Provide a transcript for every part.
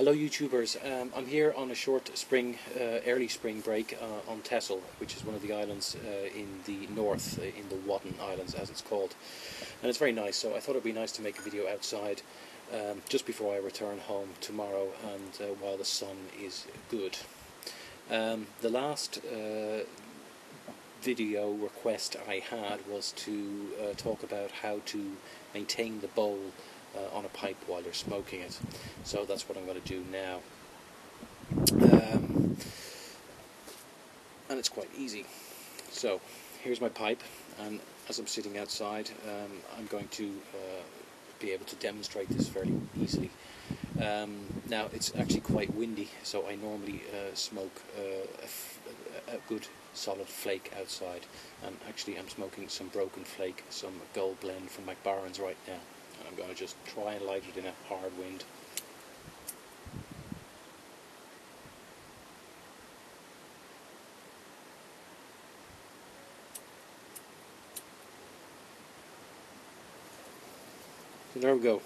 Hello YouTubers, I'm here on a short early spring break on Texel, which is one of the islands in the north, in the Wadden Islands as it's called. And it's very nice, so I thought it would be nice to make a video outside just before I return home tomorrow and while the sun is good. The last video request I had was to talk about how to maintain the bowl on a pipe while you're smoking it, so that's what I'm going to do now. And it's quite easy. So here's my pipe, and as I'm sitting outside I'm going to be able to demonstrate this fairly easily. Now it's actually quite windy, so I normally smoke a good solid flake outside, and actually I'm smoking some Broken Flake, some Gold Blend from McBaren's right now. I'm going to just try and light it in a hard wind. So there we go.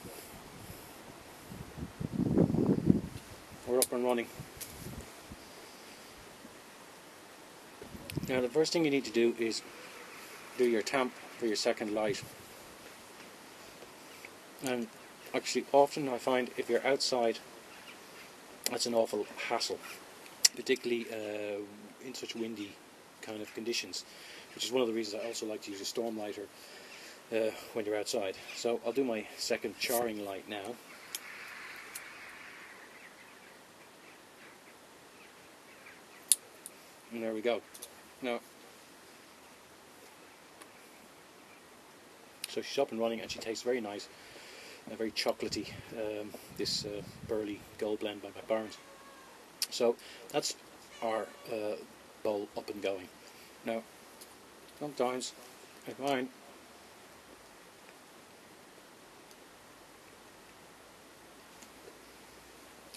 We're up and running. Now the first thing you need to do is do your tamp for your second light. And actually often I find if you're outside that's an awful hassle, particularly in such windy kind of conditions, which is one of the reasons I also like to use a storm lighter when you're outside. So I'll do my second charring light now. And there we go. Now, so she's up and running and she tastes very nice. Very chocolatey, this Burley Gold Blend by McBaren's. So that's our bowl up and going. Now, sometimes I find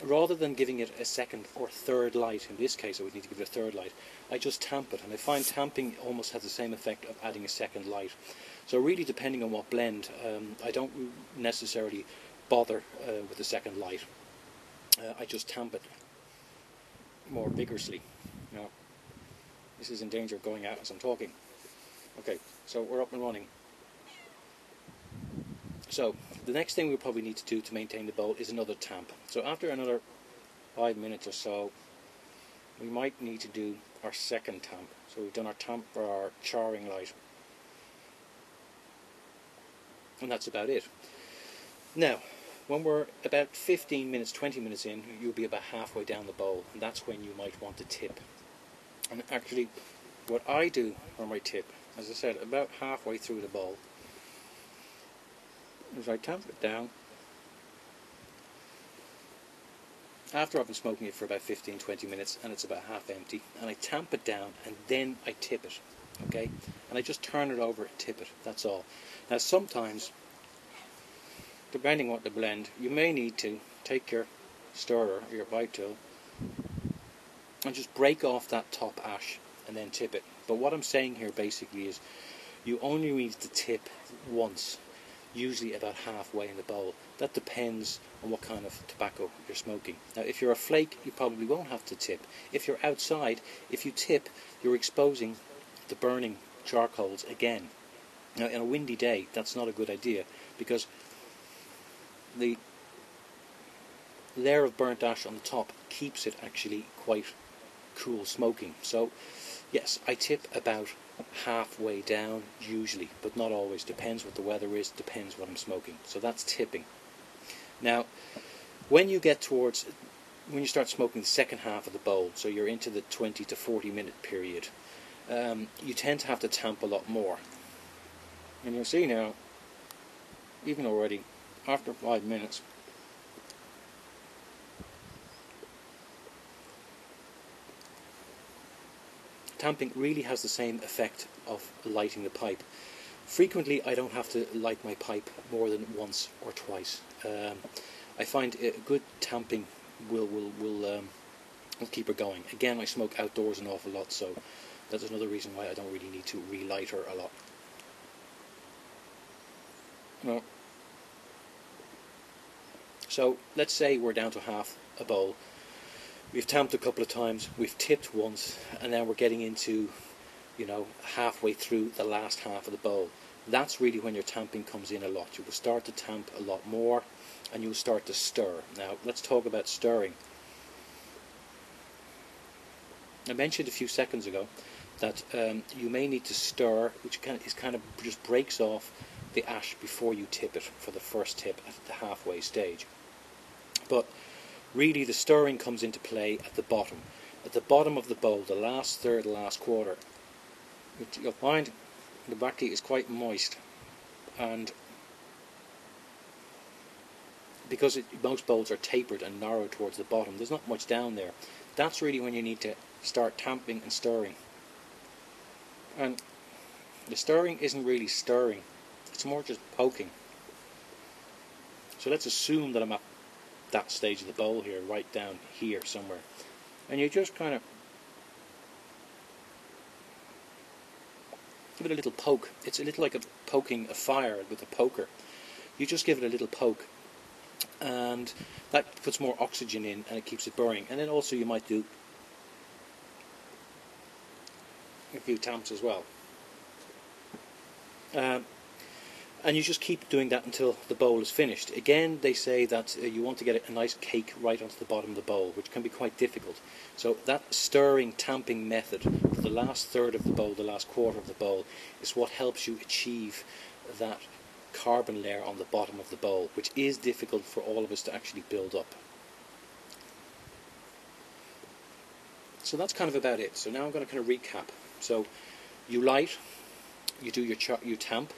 rather than giving it a second or third light, in this case I would need to give it a third light, I just tamp it, and I find tamping almost has the same effect of adding a second light. So really, depending on what blend, I don't necessarily bother with the second light. I just tamp it more vigorously. Now, this is in danger of going out as I'm talking. Okay, so we're up and running. So the next thing we'll probably need to do to maintain the bowl is another tamp. So after another 5 minutes or so, we might need to do our second tamp. So we've done our tamp for our charring light, and that's about it. Now, when we're about 15 minutes, 20 minutes in, you'll be about halfway down the bowl, and that's when you might want to tip. And actually, what I do for my tip, as I said, about halfway through the bowl, is I tamp it down after I've been smoking it for about 15-20 minutes and it's about half empty, and I tamp it down and then I tip it, okay? And I just turn it over and tip it, that's all. Now sometimes, depending on what the blend, you may need to take your stirrer or your bite tool and just break off that top ash and then tip it. But what I'm saying here basically is you only need to tip once, usually about halfway in the bowl. That depends on what kind of tobacco you're smoking. Now if you're a flake, you probably won't have to tip. If you're outside, if you tip, you're exposing the burning charcoals again. Now in a windy day, that's not a good idea, because the layer of burnt ash on the top keeps it actually quite cool smoking. So yes, I tip about halfway down usually, but not always. Depends what the weather is, depends what I'm smoking. So that's tipping. Now when you start smoking the second half of the bowl, so you're into the 20 to 40 minute period, you tend to have to tamp a lot more. And you'll see now, even already after 5 minutes, tamping really has the same effect of lighting the pipe. Frequently I don't have to light my pipe more than once or twice. I find a good tamping will keep her going. Again, I smoke outdoors an awful lot, so that's another reason why I don't really need to relight her a lot. No. So let's say we're down to half a bowl. We've tamped a couple of times, we've tipped once, and now we're getting into, you know, halfway through the last half of the bowl. That's really when your tamping comes in a lot. You will start to tamp a lot more, and you'll start to stir. Now, let's talk about stirring. I mentioned a few seconds ago that you may need to stir, which kind of just breaks off the ash before you tip it for the first tip at the halfway stage. But really the stirring comes into play at the bottom. At the bottom of the bowl, the last third, the last quarter, you'll find the baccy is quite moist, and because most bowls are tapered and narrow towards the bottom, there's not much down there. That's really when you need to start tamping and stirring. And the stirring isn't really stirring, it's more just poking. So let's assume that I'm at that stage of the bowl here, right down here somewhere, and you just kind of give it a little poke. It's a little like poking a fire with a poker. You just give it a little poke, and that puts more oxygen in and it keeps it burning. And then also you might do a few tamps as well. And you just keep doing that until the bowl is finished. Again, they say that you want to get a nice cake right onto the bottom of the bowl, which can be quite difficult. So that stirring, tamping method for the last third of the bowl, the last quarter of the bowl, is what helps you achieve that carbon layer on the bottom of the bowl, which is difficult for all of us to actually build up. So that's kind of about it. So now I'm going to kind of recap. So you light, you do you tamp,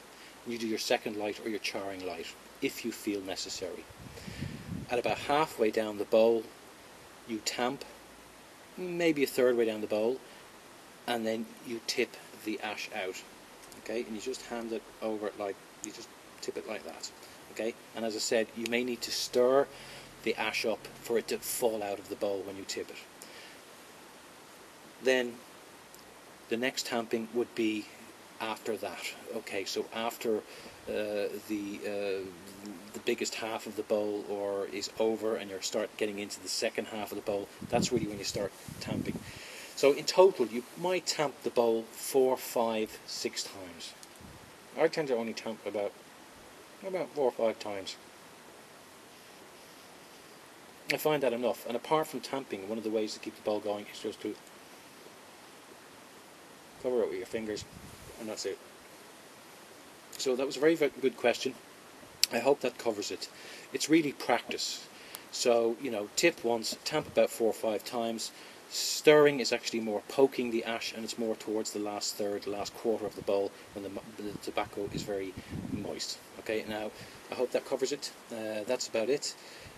you do your second light or your charring light if you feel necessary. At about halfway down the bowl, you tamp, maybe a third way down the bowl, and then you tip the ash out. Okay, and you just hand it over like, you just tip it like that. Okay, and as I said, you may need to stir the ash up for it to fall out of the bowl when you tip it. Then the next tamping would be after that. Okay, so after the biggest half of the bowl or is over and you start getting into the second half of the bowl, that's really when you start tamping. So in total you might tamp the bowl 4, 5, 6 times. I tend to only tamp about 4 or 5 times. I find that enough, and apart from tamping, one of the ways to keep the bowl going is just to cover it with your fingers, and that's it. So that was a very, very good question. I hope that covers it. It's really practice. So, you know, tip once, tamp about 4 or 5 times. Stirring is actually more poking the ash, and it's more towards the last third, the last quarter of the bowl when the tobacco is very moist. Okay, now I hope that covers it. That's about it.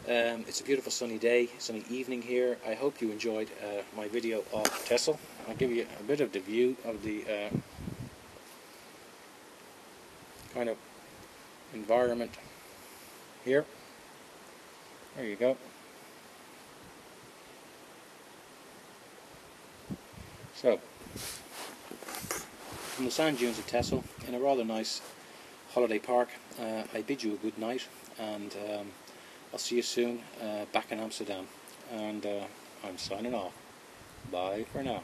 It's a beautiful sunny day, sunny evening here. I hope you enjoyed my video of Texel. I'll give you a bit of the view of the kind of environment here. There you go. So, from the sand dunes of Texel, in a rather nice holiday park, I bid you a good night, and I'll see you soon back in Amsterdam. And I'm signing off. Bye for now.